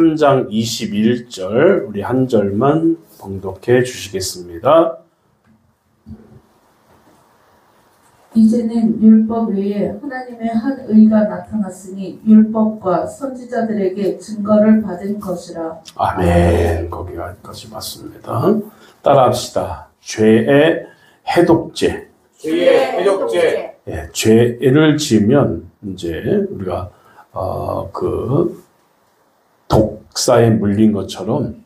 3장 21절 우리 한 절만 봉독해 주시겠습니다. 이제는 율법 외에 하나님의 한 의가 나타났으니 율법과 선지자들에게 증거를 받은 것이라. 아멘. 거기까지 맞습니다. 따라합시다. 죄의 해독제. 죄의 해독제. 예, 죄를 지으면 이제 우리가 그 독사에 물린 것처럼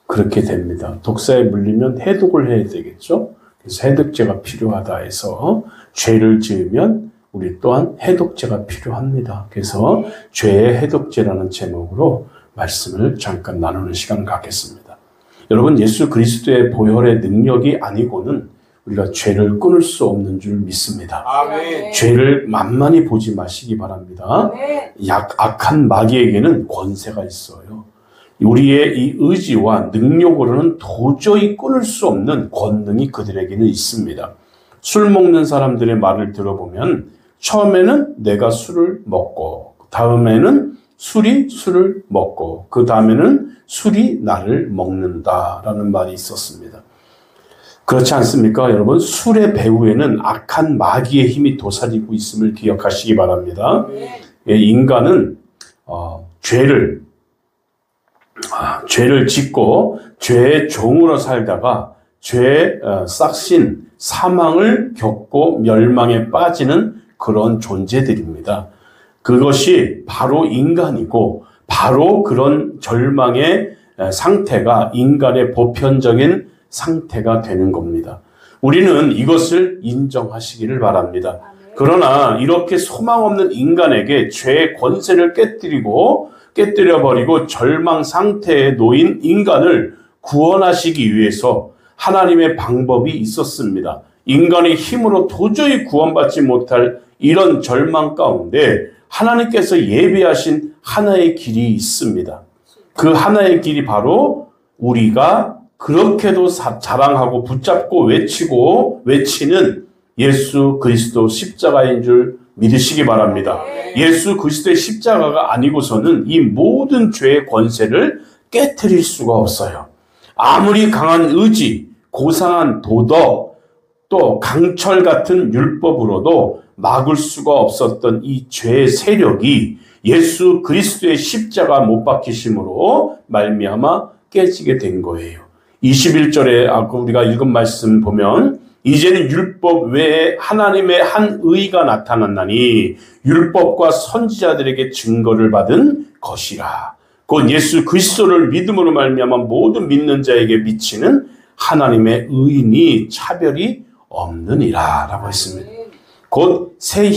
그렇게 됩니다. 독사에 물리면 해독을 해야 되겠죠. 그래서 해독제가 필요하다 해서 죄를 지으면 우리 또한 해독제가 필요합니다. 그래서 죄의 해독제라는 제목으로 말씀을 잠깐 나누는 시간을 갖겠습니다. 여러분, 예수 그리스도의 보혈의 능력이 아니고는 우리가 죄를 끊을 수 없는 줄 믿습니다. 아멘. 죄를 만만히 보지 마시기 바랍니다. 악한 마귀에게는 권세가 있어요. 우리의 이 의지와 능력으로는 도저히 끊을 수 없는 권능이 그들에게는 있습니다. 술 먹는 사람들의 말을 들어보면 처음에는 내가 술을 먹고, 다음에는 술이 술을 먹고, 그 다음에는 술이 나를 먹는다라는 말이 있었습니다. 그렇지 않습니까? 여러분, 술의 배후에는 악한 마귀의 힘이 도사리고 있음을 기억하시기 바랍니다. 인간은 죄를 짓고 죄의 종으로 살다가 죄의 싹신, 사망을 겪고 멸망에 빠지는 그런 존재들입니다. 그것이 바로 인간이고 바로 그런 절망의 상태가 인간의 보편적인 상태가 되는 겁니다. 우리는 이것을 인정하시기를 바랍니다. 그러나 이렇게 소망 없는 인간에게 죄의 권세를 깨뜨려버리고 절망 상태에 놓인 인간을 구원하시기 위해서 하나님의 방법이 있었습니다. 인간의 힘으로 도저히 구원받지 못할 이런 절망 가운데 하나님께서 예비하신 하나의 길이 있습니다. 그 하나의 길이 바로 우리가 그렇게도 자랑하고 붙잡고 외치는 예수 그리스도 십자가인 줄 믿으시기 바랍니다. 예수 그리스도의 십자가가 아니고서는 이 모든 죄의 권세를 깨트릴 수가 없어요. 아무리 강한 의지, 고상한 도덕, 또 강철 같은 율법으로도 막을 수가 없었던 이 죄의 세력이 예수 그리스도의 십자가 못 박히심으로 말미암아 깨지게 된 거예요. 21절에 아까 우리가 읽은 말씀 보면 이제는 율법 외에 하나님의 한 의가 나타났나니 율법과 선지자들에게 증거를 받은 것이라. 곧 예수 그리스도를 믿음으로 말미암아 모든 믿는 자에게 미치는 하나님의 의인이 차별이 없느니라 라고 했습니다. 곧 새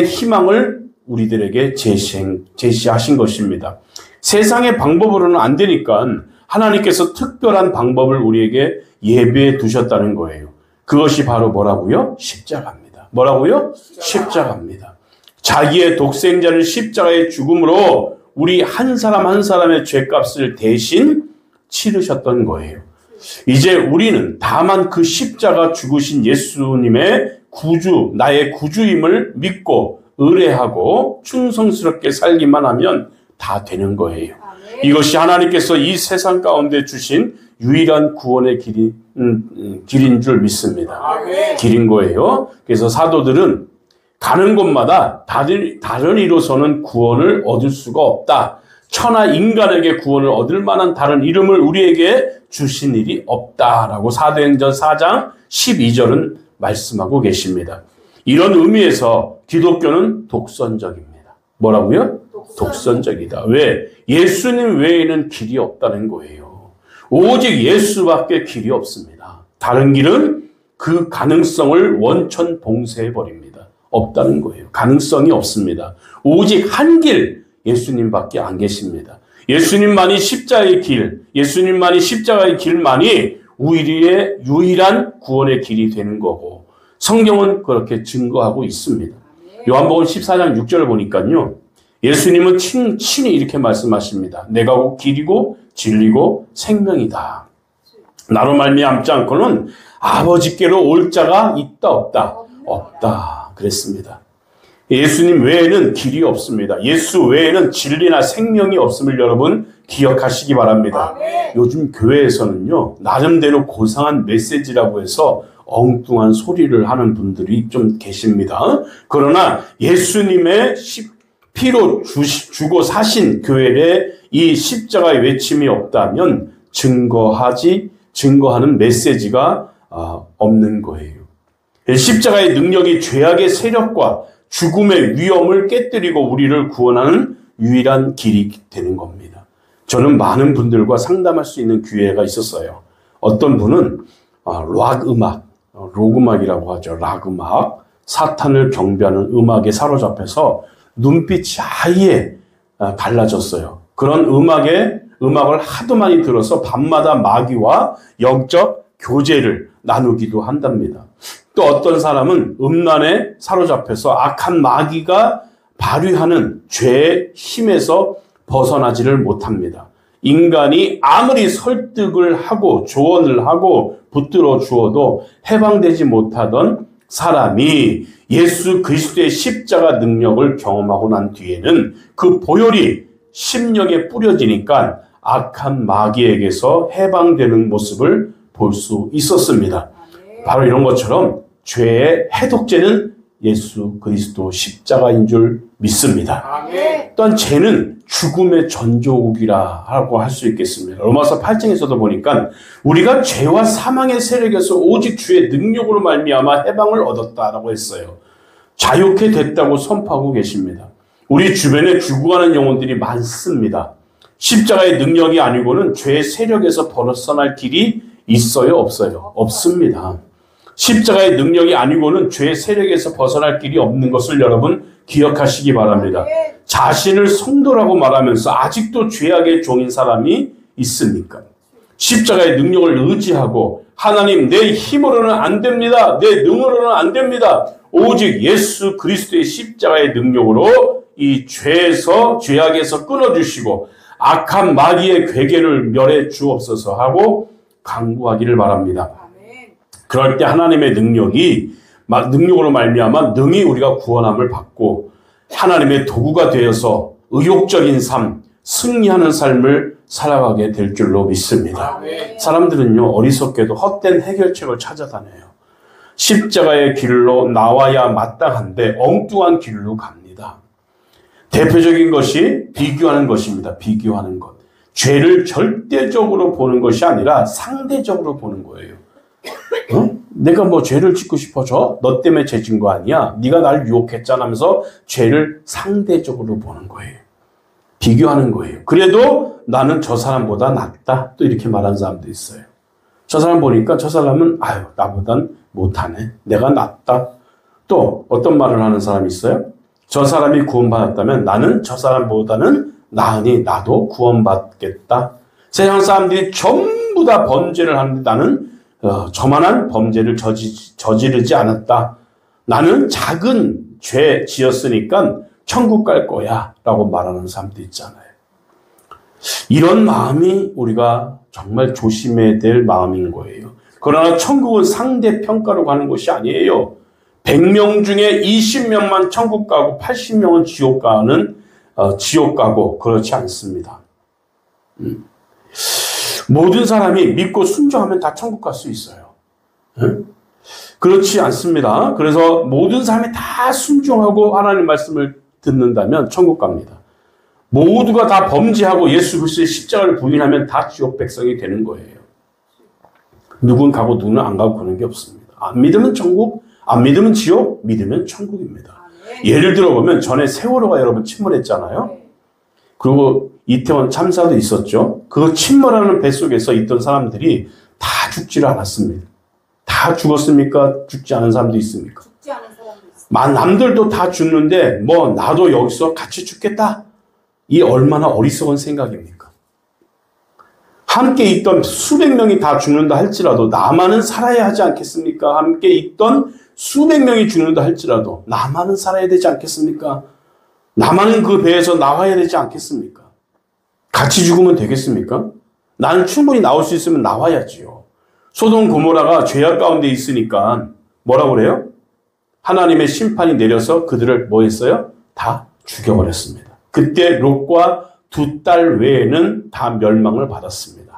희망을 우리들에게 제시하신 것입니다. 세상의 방법으로는 안 되니까 하나님께서 특별한 방법을 우리에게 예비해 두셨다는 거예요. 그것이 바로 뭐라고요? 십자가입니다. 뭐라고요? 십자가입니다. 자기의 독생자를 십자가에 죽음으로 우리 한 사람 한 사람의 죄값을 대신 치르셨던 거예요. 이제 우리는 다만 그 십자가 죽으신 예수님의 구주, 나의 구주임을 믿고 의뢰하고 충성스럽게 살기만 하면 다 되는 거예요. 이것이 하나님께서 이 세상 가운데 주신 유일한 구원의 길인 줄 믿습니다. 길인 거예요. 그래서 사도들은 가는 곳마다 다른 이로서는 구원을 얻을 수가 없다. 천하 인간에게 구원을 얻을 만한 다른 이름을 우리에게 주신 일이 없다라고 사도행전 4장 12절은 말씀하고 계십니다. 이런 의미에서 기독교는 독선적입니다. 뭐라고요? 독선적이다. 왜? 예수님 외에는 길이 없다는 거예요. 오직 예수밖에 길이 없습니다. 다른 길은 그 가능성을 원천 봉쇄해버립니다. 없다는 거예요. 가능성이 없습니다. 오직 한 길, 예수님밖에 안 계십니다. 예수님만이 십자가의 길만이 우리의 유일한 구원의 길이 되는 거고 성경은 그렇게 증거하고 있습니다. 요한복음 14장 6절을 보니까요. 예수님은 친히 이렇게 말씀하십니다. 내가 곧 길이고 진리고 생명이다. 나로 말미암지 않고는 아버지께로 올 자가 있다 없다? 없다. 그랬습니다. 예수님 외에는 길이 없습니다. 예수 외에는 진리나 생명이 없음을 여러분 기억하시기 바랍니다. 요즘 교회에서는요, 나름대로 고상한 메시지라고 해서 엉뚱한 소리를 하는 분들이 좀 계십니다. 그러나 예수님의 피로 주고 사신 교회에 이 십자가의 외침이 없다면 증거하는 메시지가 없는 거예요. 십자가의 능력이 죄악의 세력과 죽음의 위험을 깨뜨리고 우리를 구원하는 유일한 길이 되는 겁니다. 저는 많은 분들과 상담할 수 있는 기회가 있었어요. 어떤 분은 락 음악, 록음악이라고 하죠. 락 음악, 사탄을 경배하는 음악에 사로잡혀서 눈빛이 아예 달라졌어요. 그런 음악을 하도 많이 들어서 밤마다 마귀와 영적 교제를 나누기도 한답니다. 또 어떤 사람은 음란에 사로잡혀서 악한 마귀가 발휘하는 죄의 힘에서 벗어나지를 못합니다. 인간이 아무리 설득을 하고 조언을 하고 붙들어 주어도 해방되지 못하던 사람이 예수 그리스도의 십자가 능력을 경험하고 난 뒤에는 그 보혈이 심령에 뿌려지니까 악한 마귀에게서 해방되는 모습을 볼 수 있었습니다. 바로 이런 것처럼 죄의 해독제는 예수 그리스도 십자가인 줄 믿습니다. 또한 죄는 죽음의 전조국이라고 할 수 있겠습니다. 로마서 8장에서도 보니까 우리가 죄와 사망의 세력에서 오직 주의 능력으로 말미암아 해방을 얻었다라고 했어요. 자유케 됐다고 선포하고 계십니다. 우리 주변에 죽어가는 영혼들이 많습니다. 십자가의 능력이 아니고는 죄의 세력에서 벗어날 길이 있어요, 없어요? 없습니다. 십자가의 능력이 아니고는 죄의 세력에서 벗어날 길이 없는 것을 여러분 기억하시기 바랍니다. 자신을 성도라고 말하면서 아직도 죄악의 종인 사람이 있습니까? 십자가의 능력을 의지하고 하나님 내 힘으로는 안 됩니다. 내 능으로는 안 됩니다. 오직 예수 그리스도의 십자가의 능력으로 이 죄악에서 끊어주시고 악한 마귀의 괴계를 멸해 주옵소서 하고 간구하기를 바랍니다. 그럴 때 하나님의 능력으로 말미암아 능히 우리가 구원함을 받고 하나님의 도구가 되어서 의욕적인 삶, 승리하는 삶을 살아가게 될 줄로 믿습니다. 사람들은요, 어리석게도 헛된 해결책을 찾아다녀요. 십자가의 길로 나와야 마땅한데 엉뚱한 길로 갑니다. 대표적인 것이 비교하는 것입니다. 비교하는 것. 죄를 절대적으로 보는 것이 아니라 상대적으로 보는 거예요. 내가 뭐 죄를 짓고 싶어져? 너 때문에 죄 진 거 아니야? 네가 날 유혹했잖아 하면서 죄를 상대적으로 보는 거예요. 비교하는 거예요. 그래도 나는 저 사람보다 낫다. 또 이렇게 말하는 사람도 있어요. 저 사람 보니까 저 사람은 나보단 못하네. 내가 낫다. 또 어떤 말을 하는 사람이 있어요? 저 사람이 구원받았다면 나는 저 사람보다는 나으니 나도 구원받겠다. 세상 사람들이 전부 다 범죄를 하는데 나는 저만한 범죄를 저지르지 않았다. 나는 작은 죄 지었으니까 천국 갈 거야 라고 말하는 사람도 있잖아요. 이런 마음이 우리가 정말 조심해야 될 마음인 거예요. 그러나 천국은 상대평가로 가는 것이 아니에요. 100명 중에 20명만 천국 가고 80명은 지옥 가고 그렇지 않습니다. 모든 사람이 믿고 순종하면 다 천국 갈 수 있어요. 그렇지 않습니다. 그래서 모든 사람이 다 순종하고 하나님 말씀을 듣는다면 천국 갑니다. 모두가 다 범죄하고 예수 그리스도의 십자가를 부인하면 다 지옥 백성이 되는 거예요. 누군 가고 누구는 안 가고 그런 게 없습니다. 안 믿으면 천국, 안 믿으면 지옥, 믿으면 천국입니다. 예를 들어보면 전에 세월호가 여러분 침몰했잖아요. 그리고 이태원 참사도 있었죠. 그 침몰하는 뱃속에서 있던 사람들이 다 죽지를 않았습니다. 다 죽었습니까? 죽지 않은 사람도 있습니까? 죽지 않은 사람도 있습니다. 남들도 다 죽는데 나도 여기서 같이 죽겠다. 이 얼마나 어리석은 생각입니까? 함께 있던 수백 명이 다 죽는다 할지라도 나만은 살아야 하지 않겠습니까? 함께 있던 수백 명이 죽는다 할지라도 나만은 살아야 되지 않겠습니까? 나만은 그 배에서 나와야 되지 않겠습니까? 같이 죽으면 되겠습니까? 나는 충분히 나올 수 있으면 나와야지요. 소돔 고모라가 죄악 가운데 있으니까 뭐라고 그래요? 하나님의 심판이 내려서 그들을 뭐 했어요? 다 죽여버렸습니다. 그때 롯과 두 딸 외에는 다 멸망을 받았습니다.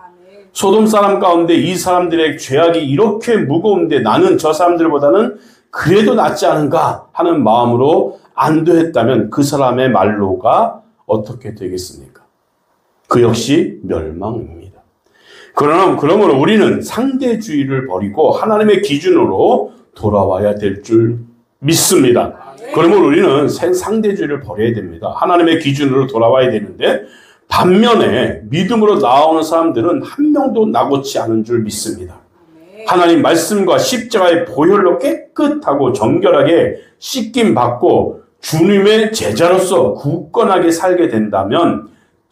소돔 사람 가운데 이 사람들의 죄악이 이렇게 무거운데 나는 저 사람들보다는 그래도 낫지 않은가 하는 마음으로 안도했다면 그 사람의 말로가 어떻게 되겠습니까? 그 역시 멸망입니다. 그러므로 우리는 상대주의를 버리고 하나님의 기준으로 돌아와야 될 줄 믿습니다. 그러므로 우리는 상대주의를 버려야 됩니다. 하나님의 기준으로 돌아와야 되는데 반면에 믿음으로 나오는 사람들은 한 명도 나고치 않은 줄 믿습니다. 하나님 말씀과 십자가의 보혈로 깨끗하고 정결하게 씻김 받고 주님의 제자로서 굳건하게 살게 된다면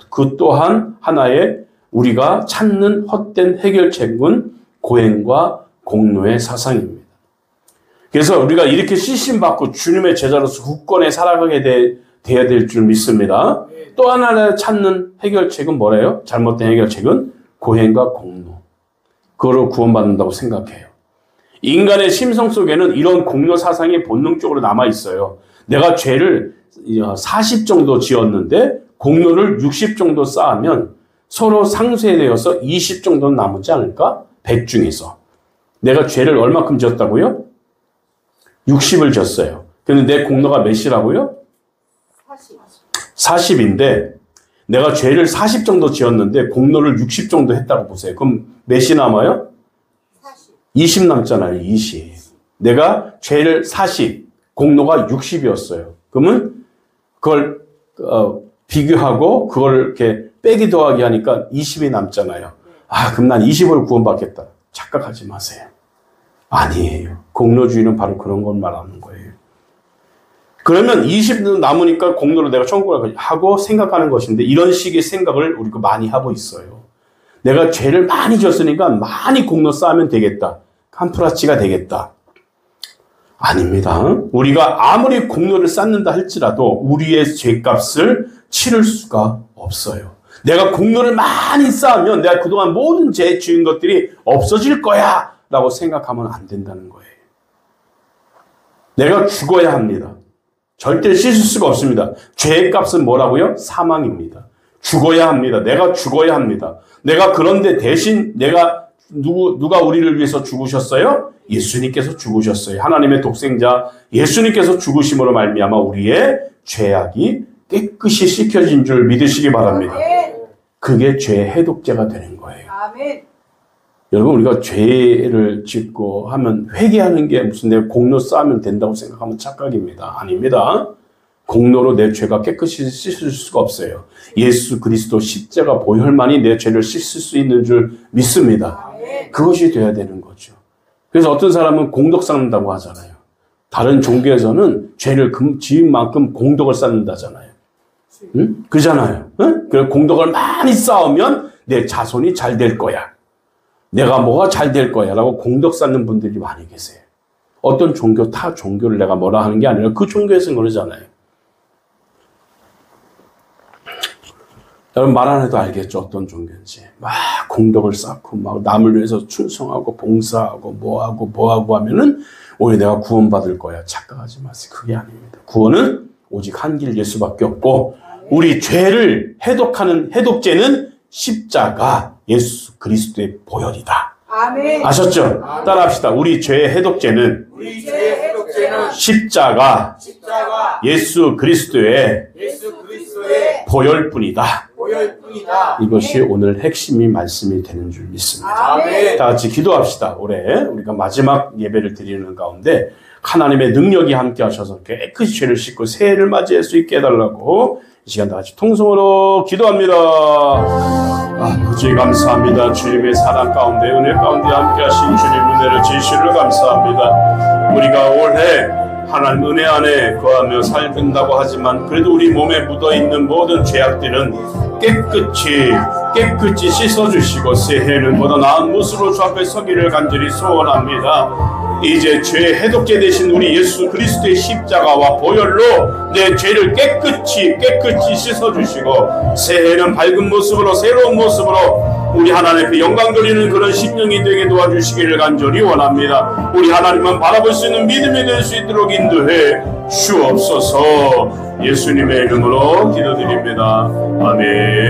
그 또한 하나의 우리가 찾는 헛된 해결책은 고행과 공로의 사상입니다. 그래서 우리가 이렇게 씻임 받고 주님의 제자로서 굳건히 살아가게 돼야 될 줄 믿습니다. 또 하나 찾는 해결책은 뭐래요? 잘못된 해결책은 고행과 공로. 그거로 구원받는다고 생각해요. 인간의 심성 속에는 이런 공로 사상이 본능적으로 남아 있어요. 내가 죄를 40 정도 지었는데 공로를 60 정도 쌓으면 서로 상쇄되어서 20 정도는 남지 않을까? 100 중에서. 내가 죄를 얼마큼 지었다고요? 60을 졌어요. 그런데 내 공로가 몇이라고요? 40인데 내가 죄를 40 정도 지었는데 공로를 60 정도 했다고 보세요. 그럼 몇이 남아요? 20 남잖아요. 20. 내가 죄를 40, 공로가 60이었어요. 그러면 그걸 비교하고 그걸 이렇게 빼기 더하기 하니까 20이 남잖아요. 아, 그럼 난 20을 구원받겠다. 착각하지 마세요. 아니에요. 공로주의는 바로 그런 걸 말하는 거예요. 그러면 20도 남으니까 공로로 내가 천국을 하고 생각하는 것인데 이런 식의 생각을 우리가 많이 하고 있어요. 내가 죄를 많이 졌으니까 많이 공로 쌓으면 되겠다. 캄프라치가 되겠다. 아닙니다. 우리가 아무리 공로를 쌓는다 할지라도 우리의 죄값을 치를 수가 없어요. 내가 공로를 많이 쌓으면 내가 그동안 모든 죄 지은 것들이 없어질 거야 라고 생각하면 안 된다는 거예요. 내가 죽어야 합니다. 절대 씻을 수가 없습니다. 죄의 값은 뭐라고요? 사망입니다. 죽어야 합니다. 내가 죽어야 합니다. 내가 그런데 대신 누가 우리를 위해서 죽으셨어요? 예수님께서 죽으셨어요. 하나님의 독생자 예수님께서 죽으심으로 말미암아 우리의 죄악이 깨끗이 씻겨진 줄 믿으시기 바랍니다. 그게 죄의 해독제가 되는 거예요. 아멘. 여러분 우리가 죄를 짓고 하면 회개하는 게 무슨 내 공로 쌓으면 된다고 생각하면 착각입니다. 아닙니다. 공로로 내 죄가 깨끗이 씻을 수가 없어요. 예수 그리스도 십자가 보혈만이 내 죄를 씻을 수 있는 줄 믿습니다. 그것이 돼야 되는 거죠. 그래서 어떤 사람은 공덕 쌓는다고 하잖아요. 다른 종교에서는 죄를 지은 만큼 공덕을 쌓는다잖아요. 응? 그잖아요. 응? 그래서 공덕을 많이 쌓으면 내 자손이 잘 될 거야. 내가 뭐가 잘 될 거야 라고 공덕 쌓는 분들이 많이 계세요. 어떤 종교, 타 종교를 내가 뭐라 하는 게 아니라 그 종교에서는 그러잖아요. 여러분 말 안 해도 알겠죠? 어떤 종교인지. 막 공덕을 쌓고 막 남을 위해서 충성하고 봉사하고 뭐하고 하면은 오히려 내가 구원받을 거야. 착각하지 마세요. 그게 아닙니다. 구원은 오직 한 길 예수밖에 없고 우리 죄를 해독하는 해독제는 십자가 예수 그리스도의 보혈이다. 아멘. 아셨죠? 따라합시다. 우리 죄의 해독제는 십자가 예수 그리스도의 보혈뿐이다. 이것이 오늘 핵심이 말씀이 되는 줄 믿습니다. 아멘. 다 같이 기도합시다. 올해 우리가 마지막 예배를 드리는 가운데 하나님의 능력이 함께 하셔서 깨끗이 죄를 씻고 새해를 맞이할 수 있게 해달라고 이 시간 다 같이 통성으로 기도합니다. 아버지 감사합니다. 주님의 사랑 가운데 은혜 가운데 함께 하신 주님 은혜를 진실로 감사합니다. 우리가 올해 하나님 은혜 안에 거하며 살긴다고 하지만 그래도 우리 몸에 묻어있는 모든 죄악들은 깨끗이 씻어주시고 새해는 보다 나은 모습으로 주 앞에 서기를 간절히 소원합니다. 이제 죄 해독제 되신 우리 예수 그리스도의 십자가와 보혈로 내 죄를 깨끗이 씻어주시고 새해는 밝은 모습으로 새로운 모습으로 우리 하나님 앞에 영광 돌리는 그런 심령이 되게 도와주시기를 간절히 원합니다. 우리 하나님만 바라볼 수 있는 믿음이 될 수 있도록 인도해 주옵소서. 예수님의 이름으로 기도드립니다. 아멘.